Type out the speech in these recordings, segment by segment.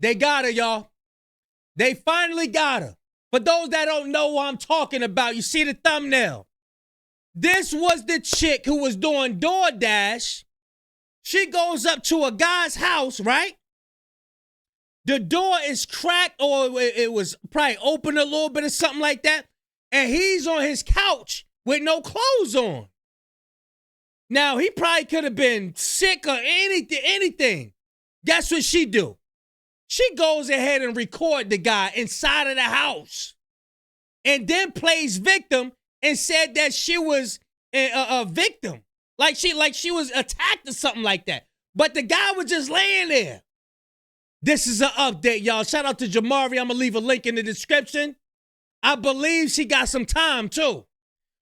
They got her, y'all. They finally got her. For those that don't know what I'm talking about, you see the thumbnail. This was the chick who was doing DoorDash. She goes up to a guy's house, right? The door is cracked, or it was probably open a little bit or something like that. And he's on his couch with no clothes on. Now, he probably could have been sick or anything. Guess what she do? She goes ahead and record the guy inside of the house. And then plays victim and said that she was a victim. Like she was attacked or something like that. But the guy was just laying there. This is an update, y'all. Shout out to Jamari. I'm going to leave a link in the description. I believe she got some time, too.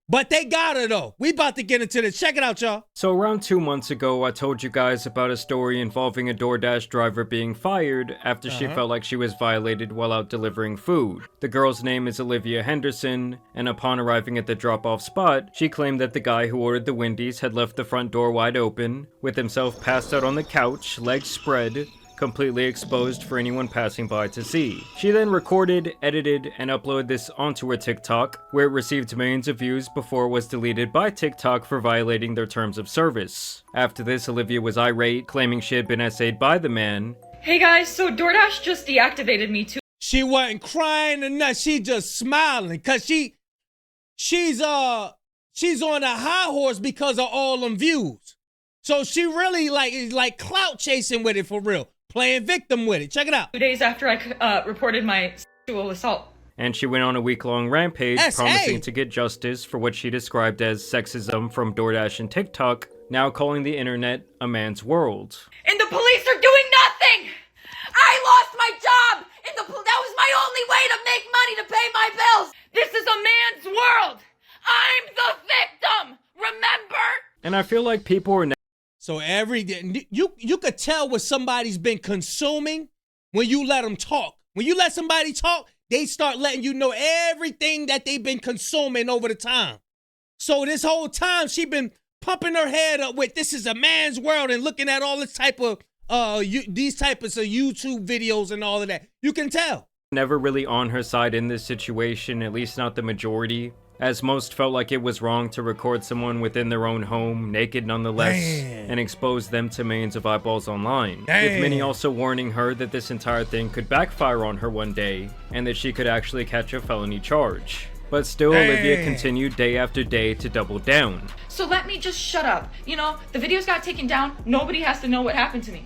But they got her, though. We about to get into this. Check it out, y'all. So around 2 months ago, I told you guys about a story involving a DoorDash driver being fired after she felt like she was violated while out delivering food. The girl's name is Olivia Henderson, and upon arriving at the drop-off spot, she claimed that the guy who ordered the Wendy's had left the front door wide open, with himself passed out on the couch, legs spread, completely exposed for anyone passing by to see. She then recorded, edited, and uploaded this onto her TikTok, where it received millions of views before it was deleted by TikTok for violating their terms of service. After this, Olivia was irate, claiming she had been essayed by the man. Hey guys, so DoorDash just deactivated me too. She wasn't crying or nothing. She just smiling because she's on a high horse because of all them views. So she really is like clout chasing with it for real. Playing victim with it. Check it out. 2 days after I reported my sexual assault. And she went on a week-long rampage, promising to get justice for what she described as sexism from DoorDash and TikTok, now calling the internet a man's world. And the police are doing nothing! I lost my job! And that was my only way to make money to pay my bills! This is a man's world! I'm the victim! Remember? And I feel like people are So you could tell what somebody's been consuming when you let them talk. When you let somebody talk, they start letting you know everything that they've been consuming over the time. So this whole time, she been pumping her head up with this is a man's world and looking at all this type of these types of YouTube videos and all of that. You can tell. Never really on her side in this situation, at least not the majority, as most felt like it was wrong to record someone within their own home, naked nonetheless, and expose them to millions of eyeballs online. With many also warning her that this entire thing could backfire on her one day, and that she could actually catch a felony charge. But still, Olivia continued day after day to double down. So let me just shut up. You know, the videos got taken down. Nobody has to know what happened to me.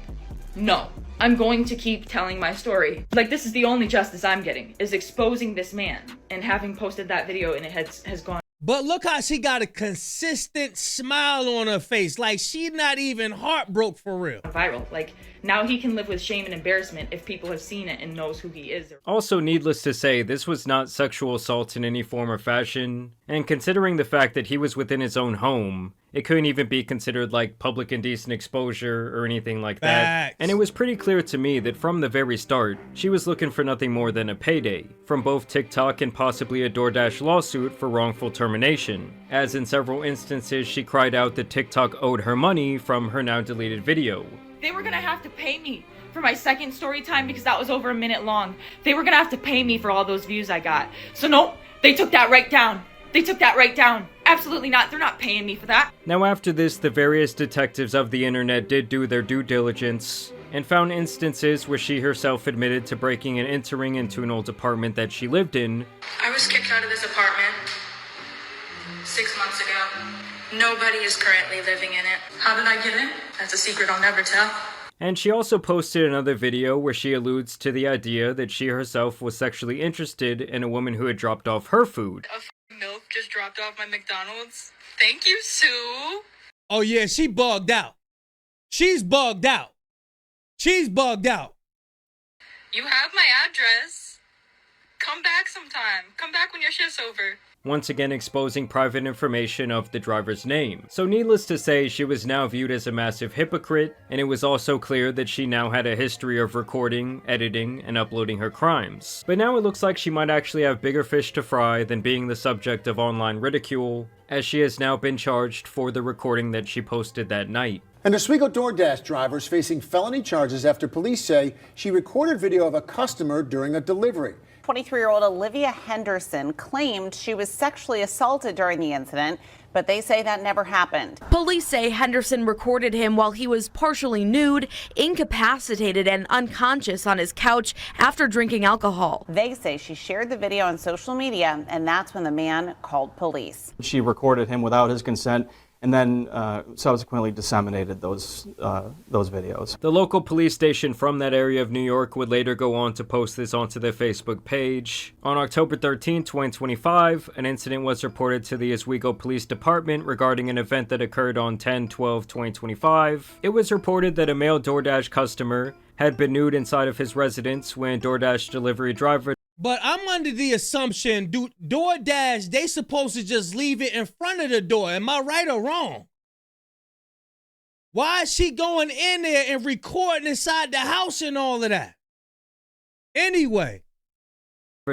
No. I'm going to keep telling my story. Like, this is the only justice I'm getting, is exposing this man. And having posted that video and it has gone. But look how she got a consistent smile on her face. Like, she not even heartbroken for real. Viral. Like, now he can live with shame and embarrassment if people have seen it and knows who he is. Also, needless to say, this was not sexual assault in any form or fashion. And considering the fact that he was within his own home, it couldn't even be considered like public indecent exposure or anything like that. And it was pretty clear to me that from the very start, she was looking for nothing more than a payday, from both TikTok and possibly a DoorDash lawsuit for wrongful termination, as in several instances she cried out that TikTok owed her money from her now deleted video. They were gonna have to pay me for my second story time because that was over a minute long. They were gonna have to pay me for all those views I got. So nope, they took that right down. They took that right down. Absolutely not. They're not paying me for that. Now after this, the various detectives of the internet did do their due diligence and found instances where she herself admitted to breaking and entering into an old apartment that she lived in. I was kicked out of this apartment 6 months ago. Nobody is currently living in it. How did I get in? That's a secret I'll never tell. And she also posted another video where she alludes to the idea that she herself was sexually interested in a woman who had dropped off her food. Milk just dropped off my McDonald's. Thank you, Sue. Oh yeah, she bugged out. She's bugged out. She's bugged out. You have my address. Come back sometime. Come back when your shift's over. Once again exposing private information of the driver's name. So needless to say, she was now viewed as a massive hypocrite, and it was also clear that she now had a history of recording, editing, and uploading her crimes. But now it looks like she might actually have bigger fish to fry than being the subject of online ridicule, as she has now been charged for the recording that she posted that night. An Oswego DoorDash driver is facing felony charges after police say she recorded video of a customer during a delivery. 23-year-old Olivia Henderson claimed she was sexually assaulted during the incident, but they say that never happened. Police say Henderson recorded him while he was partially nude, incapacitated, and unconscious on his couch after drinking alcohol. They say she shared the video on social media, and that's when the man called police. She recorded him without his consent and then subsequently disseminated those videos. The local police station from that area of New York would later go on to post this onto their Facebook page. On October 13, 2025, an incident was reported to the Oswego Police Department regarding an event that occurred on 10/12/2025. It was reported that a male DoorDash customer had been nude inside of his residence when DoorDash delivery driver. But I'm under the assumption, DoorDash, they supposed to just leave it in front of the door. Am I right or wrong? Why is she going in there and recording inside the house and all of that? Anyway.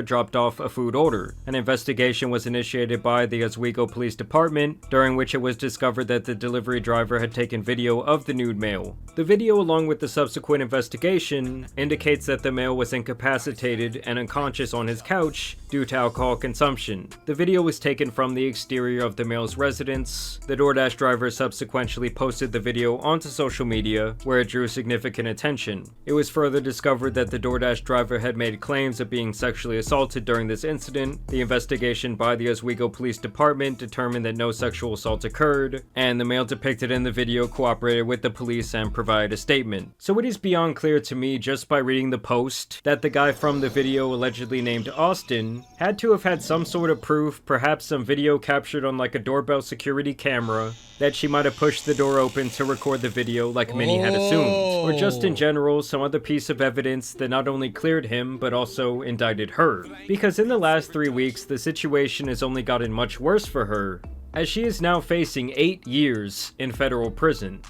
Dropped off a food order. An investigation was initiated by the Oswego Police Department, during which it was discovered that the delivery driver had taken video of the nude male. The video, along with the subsequent investigation, indicates that the male was incapacitated and unconscious on his couch due to alcohol consumption. The video was taken from the exterior of the male's residence. The DoorDash driver subsequently posted the video onto social media, where it drew significant attention. It was further discovered that the DoorDash driver had made claims of being sexually assaulted during this incident. The investigation by the Oswego Police Department determined that no sexual assault occurred, and the male depicted in the video cooperated with the police and provided a statement. So it is beyond clear to me, just by reading the post, that the guy from the video, allegedly named Austin, had to have had some sort of proof, perhaps some video captured on like a doorbell security camera, that she might have pushed the door open to record the video like many had assumed. Or just in general, some other piece of evidence that not only cleared him, but also indicted her. Because in the last 3 weeks, the situation has only gotten much worse for her, as she is now facing 8 years in federal prison.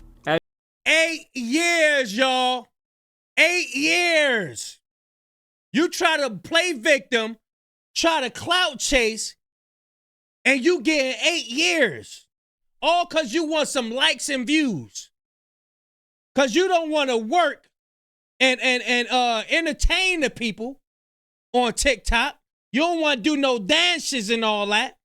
8 years, y'all. 8 years. You try to play victim, try to clout chase, and you getting 8 years. All because you want some likes and views. Because you don't want to work and entertain the people on TikTok. You don't want to do no dances and all that.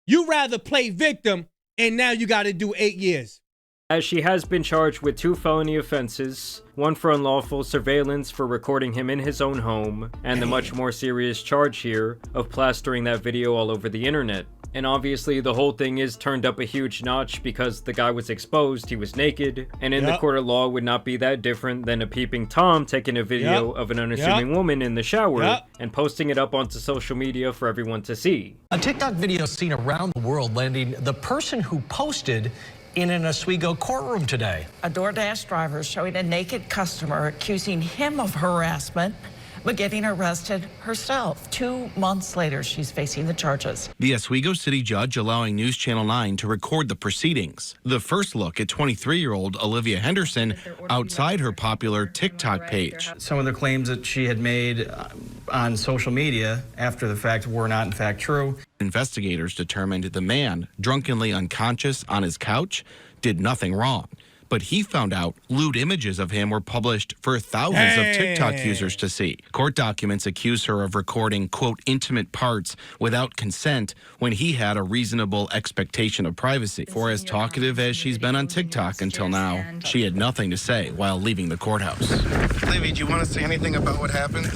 You rather play victim, and now you got to do 8 years. As she has been charged with 2 felony offenses, one for unlawful surveillance for recording him in his own home, and the much more serious charge here of plastering that video all over the internet. And obviously the whole thing is turned up a huge notch because the guy was exposed, he was naked, and in the court of law would not be that different than a peeping Tom taking a video of an unassuming woman in the shower and posting it up onto social media for everyone to see. A TikTok video seen around the world landing the person who posted in an Oswego courtroom today. A DoorDash driver showing a naked customer accusing him of harassment, but getting arrested herself. 2 months later, she's facing the charges. The Oswego City judge allowing News Channel 9 to record the proceedings. The first look at 23-year-old Olivia Henderson outside her popular TikTok page. Some of the claims that she had made on social media after the fact were not in fact true. Investigators determined the man, drunkenly unconscious on his couch, did nothing wrong. But he found out lewd images of him were published for thousands of TikTok users to see. Court documents accuse her of recording, quote, intimate parts without consent when he had a reasonable expectation of privacy. For as talkative as she's been on TikTok until now, she had nothing to say while leaving the courthouse. Livy, do you want to say anything about what happened?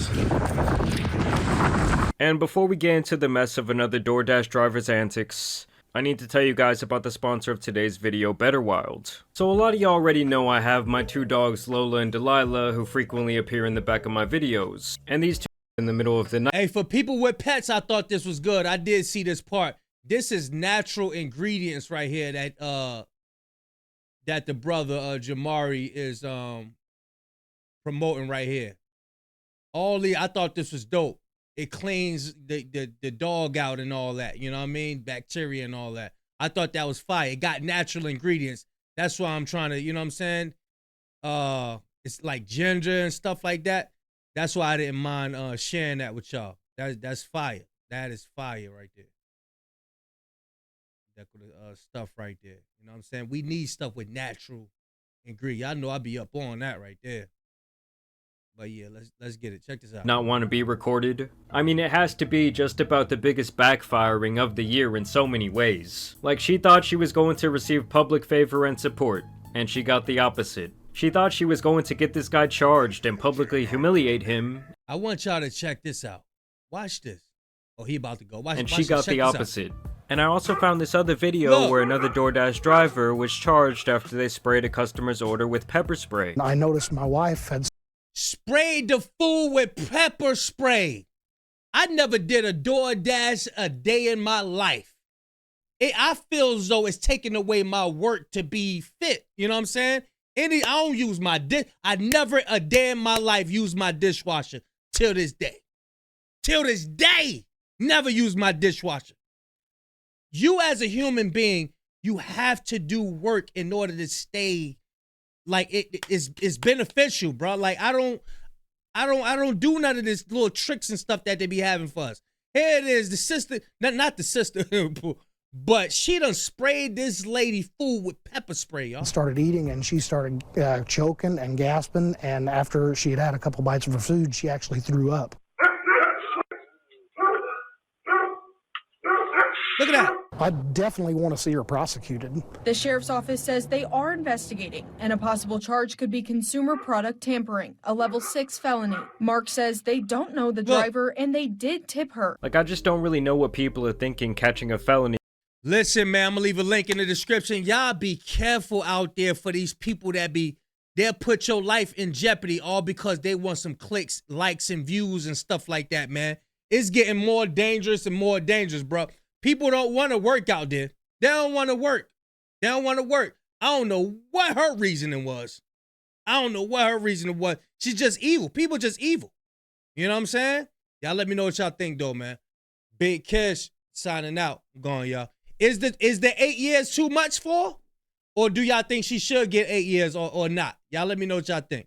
And before we get into the mess of another DoorDash driver's antics, I need to tell you guys about the sponsor of today's video, Better Wild. So a lot of you already know I have my 2 dogs, Lola and Delilah, who frequently appear in the back of my videos. And these 2 in the middle of the night. Hey, for people with pets, I thought this was good. I did see this part. This is natural ingredients right here that the brother Jamari is promoting right here. I thought this was dope. It cleans the dog out and all that, you know what I mean? Bacteria and all that. I thought that was fire. It got natural ingredients. That's why I'm trying to, you know what I'm saying? It's like ginger and stuff like that. That's why I didn't mind sharing that with y'all. That's fire. That is fire right there. That stuff right there. You know what I'm saying? We need stuff with natural Agree. Y'all know I be up on that right there. But yeah, let's get it. Check this out. Not want to be recorded? I mean, it has to be just about the biggest backfiring of the year in so many ways. Like, she thought she was going to receive public favor and support, and she got the opposite. She thought she was going to get this guy charged and publicly humiliate him. I want y'all to check this out. Watch this. Oh, he about to go. And she got the opposite. And I also found this other video where another DoorDash driver was charged after they sprayed a customer's order with pepper spray. I noticed my wife had sprayed the food with pepper spray. I never did a DoorDash a day in my life. I feel as though it's taking away my work to be fit. You know what I'm saying? I don't use my I never a day in my life used my dishwasher till this day. Till this day, never used my dishwasher. You as a human being, you have to do work in order to stay like it's beneficial, bro. Like I don't do none of this little tricks and stuff that they be having for us. Here it is, the sister, not the sister, but she done sprayed this lady food with pepper spray, y'all. started eating and she started choking and gasping, and after she had had a couple bites of her food, she actually threw up. Look at that. I definitely want to see her prosecuted. The sheriff's office says they are investigating, and a possible charge could be consumer product tampering, a level 6 felony. Mark says they don't know the driver and they did tip her. Like, I just don't really know what people are thinking catching a felony. Listen, man, I'm gonna leave a link in the description. Y'all be careful out there for these people they'll put your life in jeopardy all because they want some clicks, likes, and views and stuff like that, man. It's getting more dangerous and more dangerous, bro. People don't want to work out there. They don't want to work. They don't want to work. I don't know what her reasoning was. She's just evil. People just evil. You know what I'm saying? Y'all let me know what y'all think, though, man. Big Kish signing out. I'm going, y'all. Is the 8 years too much for her? Or do y'all think she should get 8 years or not? Y'all let me know what y'all think.